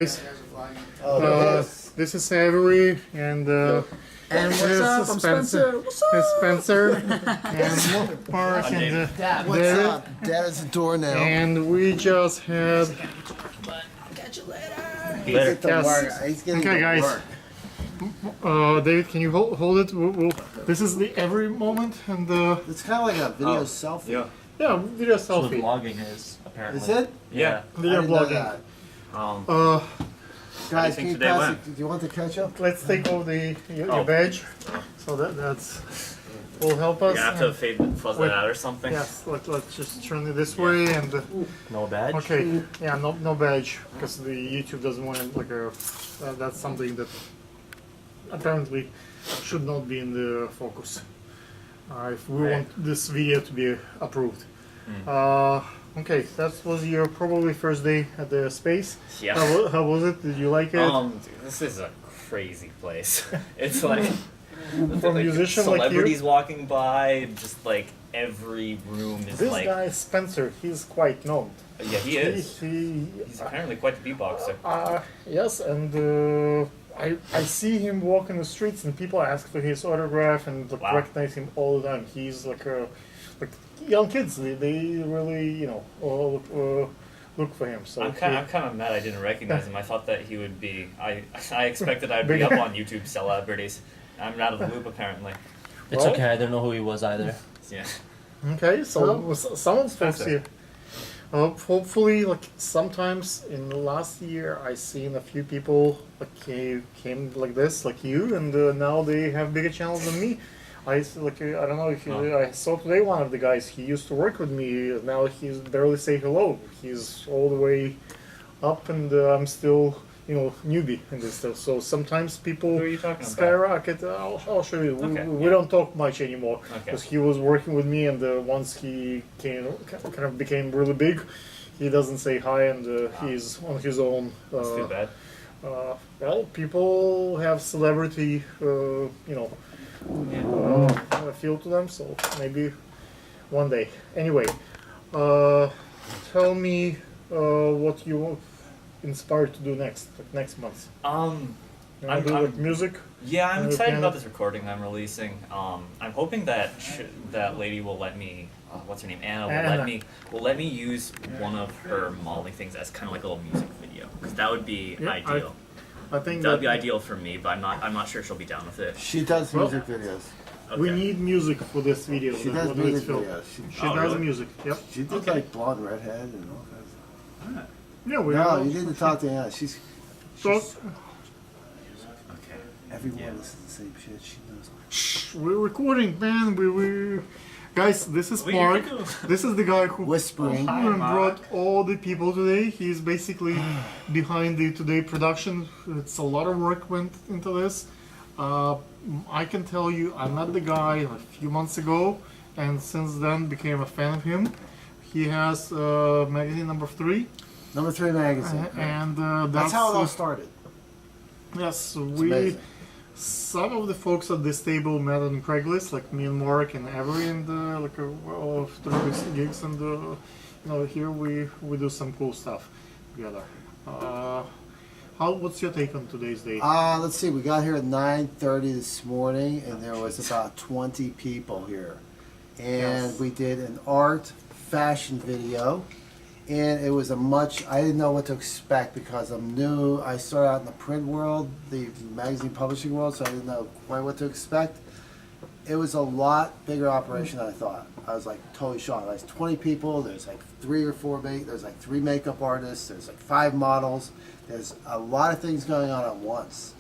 This is Avery, and what's this up? is I'm Spencer. What's up? This is Spencer, and Mark, and Dad, what's David. up? Dad is the door now. And we just had. Catch you later. Yes. He's getting Okay, to guys. work. David, can you hold it? This is the every moment, and It's kind of like a video selfie. Yeah. video So selfie. vlogging is apparently. Is it? Yeah. Video I didn't know blogging. that. Uh, Guys, think can you today pass went? it? Do you want the ketchup? let's take off your Oh. badge, so that's will help us. You have to fuzz Wait. that out or something. Yes, let's just turn it this way and. No badge. Okay, yeah, no badge, because the YouTube doesn't want like a. That's something that apparently should not be in the focus. If we Right. want this video to be approved. Mm. Okay, that was your probably first day at the space. Yeah. How was it? Did you like it? Dude, this is a crazy place. It's like For a musician like you? celebrities walking by, just like every room is This like. guy Spencer, he's quite known. Yeah, he is. He's He's apparently quite the beatboxer. yes, and I see him walk in the streets, and people ask for his autograph and like, Wow. recognize him all the time. He's like young kids. They really all, look for him. So I'm kind of mad I didn't recognize him. I thought that he would be. I expected I'd be Bigger. up on YouTube celebrities. I'm out of the loop apparently. It's Well- okay, I don't know who he was either. Yeah. okay, so some of the folks Spencer. here. Hopefully, like sometimes in the last year, I seen a few people like came like this, like you, and now they have bigger channels than me. I don't know if you, Oh. I saw today one of the guys. He used to work with me. Now he's barely say hello. He's all the way up, and I'm still newbie in this stuff. So sometimes people Who are you talking about? skyrocket. I'll show you. Okay, We don't talk much anymore Okay. because he was working with me, and once he kind of became really big, he doesn't say hi, and he's on his own. That's too bad. Well, people have celebrity, feel to them, so maybe one day. Anyway, tell me what you inspired to do next month. You wanna do like music? Yeah, I'm Okay. excited about this recording I'm releasing. I'm hoping that that lady will let me. What's her name? Anna will Anna. let me use one of her modeling things as kind of like a little music video, because that would be Yeah, ideal. I think That would be ideal for me, but I'm not sure she'll be down with it. She does Well, music videos. Okay. we need music for this video. She does whether it's music filmed. videos. She Oh, does really? music. Yep. She did Okay. like blonde redhead and all kinds of. Yeah, we No, are. you need to talk to Anna. She's So, Okay. everyone Yeah. listens to the same shit. She knows. shh, we're recording, man. We guys, this is We Mark. can do- This is the guy who Whispering. Hi, and Mark. brought all the people today. He's basically behind the today production. It's a lot of work went into this. I can tell you, I met the guy a few months ago, and since then became a fan of him. He has magazine number 3, Number 3 magazine. and That's how it all started. yes, It's we. amazing. Some of the folks at this table met on Craigslist, like me and Mark and Avery, and through these gigs, and here we do some cool stuff together. What's your take on today's day? Let's see. We got here at 9:30 this morning, and there was about 20 people here, and Yes. we did an art fashion video, and it was I didn't know what to expect because I'm new. I started out in the print world, the magazine publishing world, so I didn't know quite what to expect. It was a lot bigger operation than I thought. I was like totally shocked. There's 20 people. There's like 3 or 4 there's like 3 makeup artists. There's like 5 models. There's a lot of things going on at once.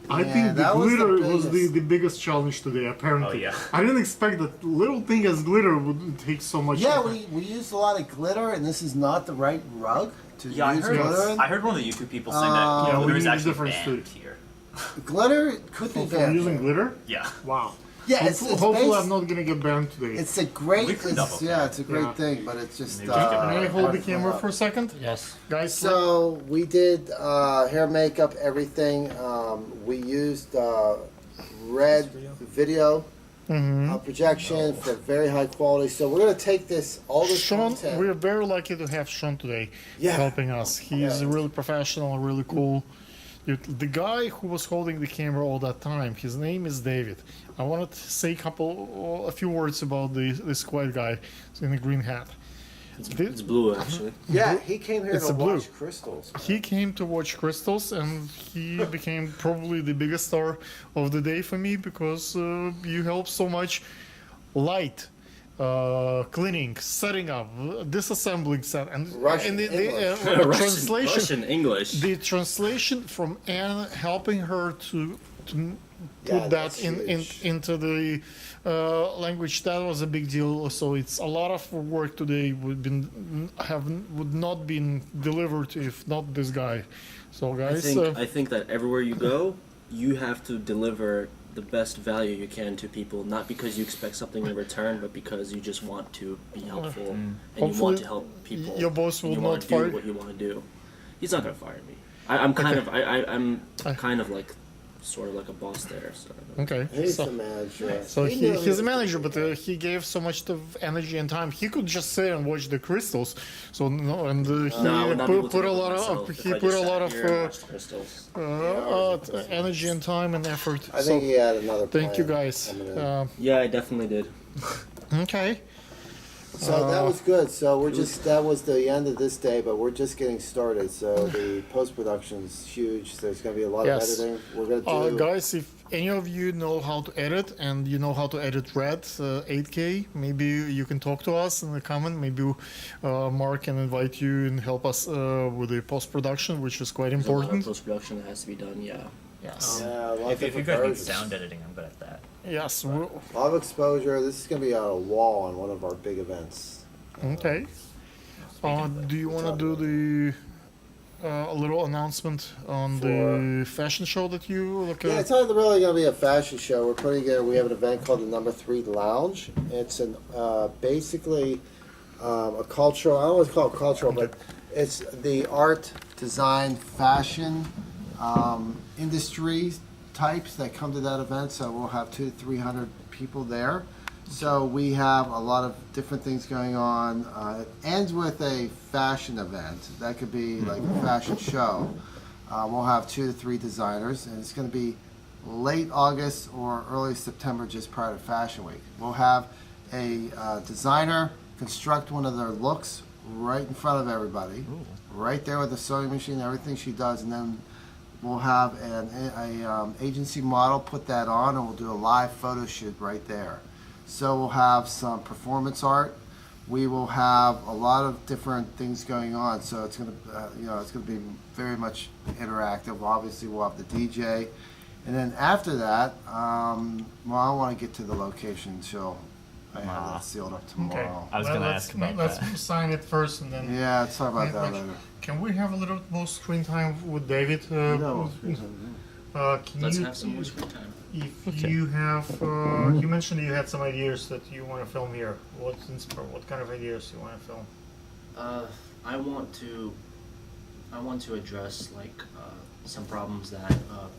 I And think the that was the glitter was biggest. the biggest challenge today, apparently. Oh, yeah. I didn't expect that little thing as glitter would take so much. Yeah, effort. we used a lot of glitter, and this is not the right rug to Yeah, use glitter in. I heard one of the YouTube people saying Yeah, that we glitter is need a actually different banned suit. here. Glitter could be For bad. using glitter? Yeah. Wow. Yeah, it's Hopefully based- I'm not gonna get banned today. It's a great, We could double it's a great Yeah. thing, but it's just. Maybe May I hold the hard to camera pull for a out. second? Yes. Guys, So we did hair, makeup, everything. We used red video projection for very high quality. So we're gonna take all this Sean, content. we're very lucky to have Sean today Yeah. helping us. He is Yeah. really professional, really cool. The guy who was holding the camera all that time, his name is David. I wanted to say a few words about this quiet guy in the green hat. It's blue, actually. Yeah, he came here It's to a blue. watch crystals. He came to watch crystals, and he became probably the biggest star of the day for me because you help so much. Light, cleaning, setting up, disassembling set, and Russian, and the English. translation. Russian English. The translation from Anne helping her to put Yeah, that that's in huge. into the language, that was a big deal. So it's a lot of work today would not been delivered if not this guy. So guys, I think that everywhere you go, you have to deliver the best value you can to people, not because you expect something in return, but because you just want to be helpful and you Hopefully want to help people. your boss and will you want not to fire- do what you want to do. He's not gonna fire me. I'm kind of I'm I- kind of like sort of like a boss there. So okay. He's So, the manager. so He knew he's a was- manager, but he gave so much of energy and time. He could just sit and watch the crystals. So no, and he no, I would not be able to put do a it lot myself of if he I put just a lot sat of here and watched crystals. energy and time and effort. I think he had another plan. Thank you guys. coming in. Yeah, I definitely did. Okay. So that was good. So that was the end of this day, but we're just getting started. So the post production's huge. There's going to be a lot Yes. of editing. We're going to do. Guys, if any of you know how to edit and you know how to edit Red 8K, maybe you can talk to us in the comment. Maybe Mark can invite you and help us with the post production, which is quite There's a lot of important. post production that has to be done. Yeah. Yes. Yeah, a lot of If you different guys need versions. sound editing, I'm good at that. Yes. A lot of exposure. This is going to be on a wall on one of our big events. Okay. Do you want to do the a little announcement on the fashion show that you look Yeah, at? it's not really going to be a fashion show. We're putting together. We have an event called the Number 3 Lounge. It's basically a cultural. I don't want to call it cultural, but it's the art, design, fashion industry types that come to that event. So we'll have 200 to 300 people there. So we have a lot of different things going on. It ends with a fashion event. That could be like a fashion show. We'll have 2 to 3 designers, and it's going to be late August or early September, just prior to Fashion Week. We'll have a designer construct one of their looks right in front of everybody, right there with the sewing machine, everything she does, and then we'll have an agency model put that on, and we'll do a live photo shoot right there. So we'll have some performance art. We will have a lot of different things going on. So it's gonna, it's gonna be very much interactive. Obviously, we'll have the DJ, and then after that, I want to get to the location until I have that sealed up tomorrow. I was gonna ask about let's that. sign it first, and then. Yeah, let's talk about that Like, later. Can we have a little more screen time with David? No. Can Let's you, have some more screen time. if you have, you mentioned you had some ideas that you want to film here. What kind of ideas you want to film? I want to address like some problems that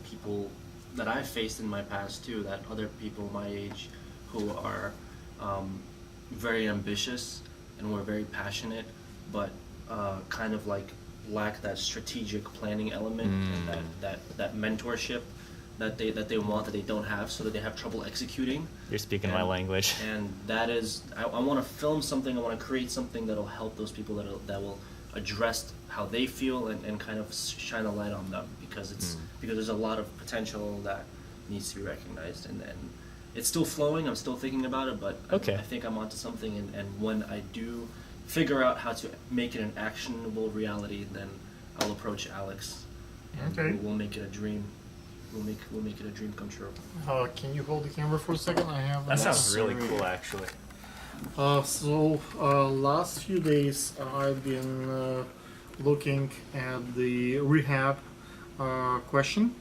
people that I've faced in my past too. That other people my age who are very ambitious and were very passionate, but kind of like lack that strategic planning element and that mentorship that they want that they don't have, so that they have trouble executing. You're speaking my language. And that is, I want to film something, I want to create something that'll help those people, that will address how they feel and kind of shine a light on them, because because there's a lot of potential that needs to be recognized, and it's still flowing. I'm still thinking about it, but Okay. I think I'm onto something, and when I do figure out how to make it an actionable reality, then I'll approach Alex, and Okay. we'll make it a dream. We'll make it a dream come true. Can you hold the camera for a second? I have. That sounds really cool, actually. Last few days I've been looking at the rehab question.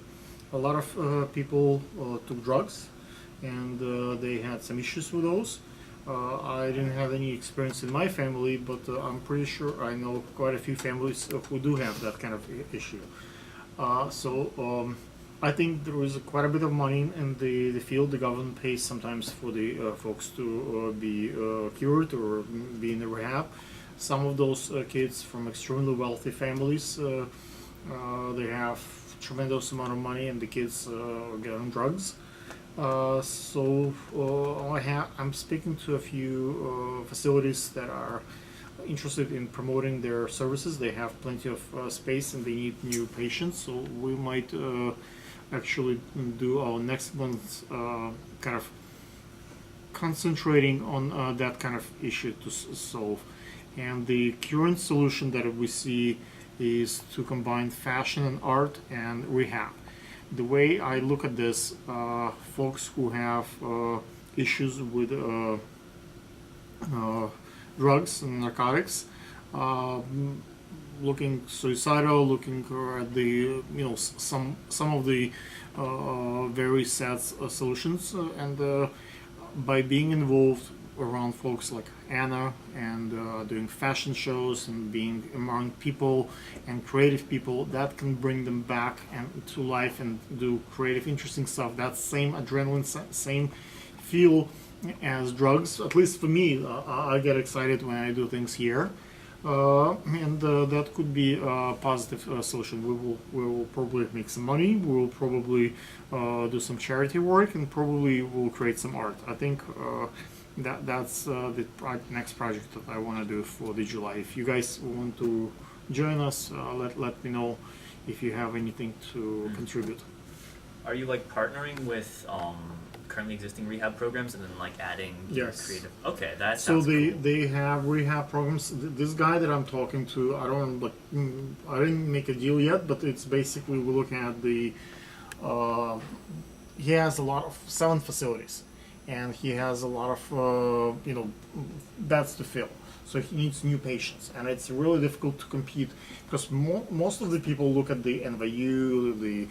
A lot of people took drugs, and they had some issues with those. I didn't have any experience in my family, but I'm pretty sure I know quite a few families who do have that kind of issue. I think there is quite a bit of money in the field. The government pays sometimes for the folks to be cured or be in the rehab. Some of those kids from extremely wealthy families, they have tremendous amount of money, and the kids get on drugs. I'm speaking to a few facilities that are interested in promoting their services. They have plenty of space and they need new patients, so we might actually do our next month's kind of concentrating on that kind of issue to solve. And the current solution that we see is to combine fashion and art and rehab. The way I look at this, folks who have issues with drugs and narcotics, looking suicidal, looking at the some of the very sad solutions, and by being involved around folks like Anna and doing fashion shows and being among people and creative people, that can bring them back and to life and do creative, interesting stuff. That same adrenaline, same feel as drugs. At least for me, I get excited when I do things here, and that could be a positive solution. We will probably make some money. We will probably do some charity work, and probably we'll create some art. I think that's the next project that I want to do for the July. If you guys want to join us, let me know if you have anything to contribute. Are you like partnering with currently existing rehab programs and then like adding your Yes. creative? Okay, that So sounds cool. they have rehab programs. This guy that I'm talking to, I didn't make a deal yet, but it's basically we're looking at the. He has a lot of 7 facilities, and he has a lot of beds to fill. So he needs new patients, and it's really difficult to compete because most of the people look at the NYU, the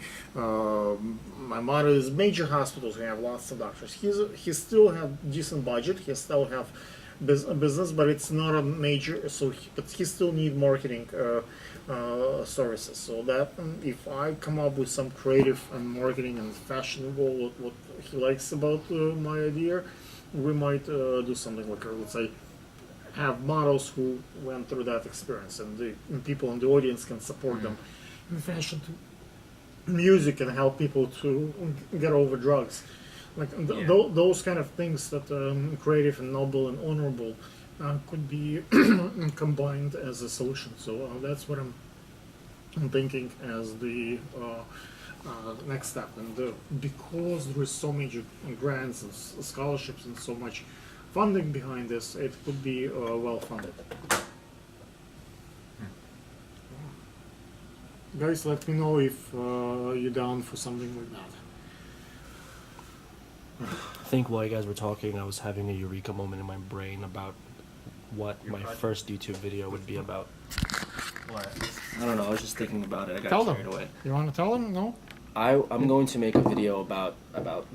my mother is major hospitals who have lots of doctors. He still have decent budget. He still have business, but it's not a major. But he still need marketing services. So that if I come up with some creative and marketing and fashionable, what he likes about my idea, we might do something like let's say have models who went through that experience, and the people in the audience can support them in fashion to music and help people to get over drugs, like those kind of things that creative and noble and honorable could be combined as a solution. So that's what I'm thinking as the next step. And because there is so many grants and scholarships and so much funding behind this, it could be well funded. Guys, let me know if you're down for something like that. I think while you guys were talking, I was having a eureka moment in my brain about what Your my project? first YouTube video would be about. What? I don't know, I was just thinking about it. I got Tell carried them. away. You want to tell them? No? I'm going to make a video about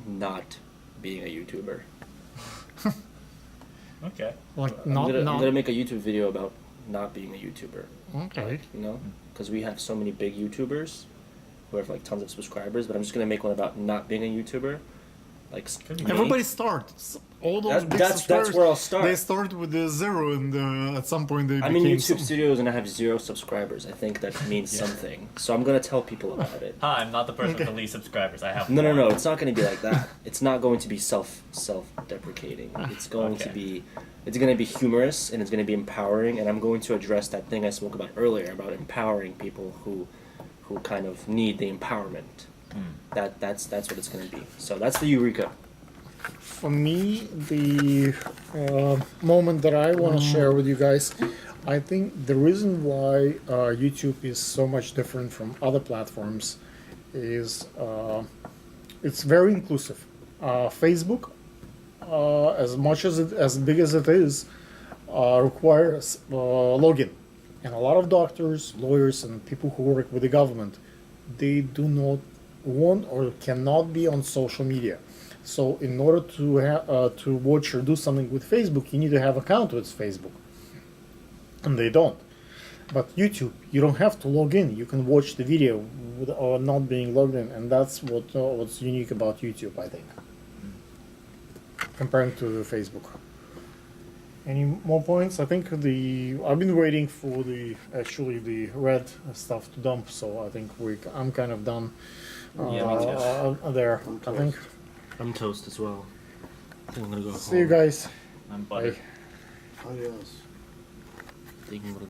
not being a YouTuber. Okay. Like I'm not gonna make a YouTube video about not being a YouTuber. Okay. You know, because we have so many big YouTubers who have like tons of subscribers, but I'm just gonna make one about not being a YouTuber. Like me. Everybody starts. All those big That's subscribers, where I'll start. They start with the 0, and at some point they I'm in became YouTube some- Studios and I have 0 subscribers. I think that means something. So I'm gonna tell people about it. Hi, I'm not the person with the least subscribers. I have No, one. it's not going to be like that. It's not going to be self-deprecating. It's going to Okay. it's going to be humorous and it's going to be empowering, and I'm going to address that thing I spoke about earlier about empowering people who kind of need the empowerment. That's what it's going to be. So that's the eureka. For me, the moment that I want to share with you guys, I think the reason why YouTube is so much different from other platforms is it's very inclusive. Facebook, as big as it is, requires login, and a lot of doctors, lawyers, and people who work with the government, they do not want or cannot be on social media. So in order to watch or do something with Facebook, you need to have account with Facebook, and they don't. But YouTube, you don't have to log in. You can watch the video or not being logged in, and that's what's unique about YouTube, I think, comparing to Facebook. Any more points? I think I've been waiting for the red stuff to dump, so I think I'm kind of done. Yeah, me too. There, I think. I'm toast as well. I think I'm gonna go See you guys. I'm buttered. Bye. Adios. Thinking what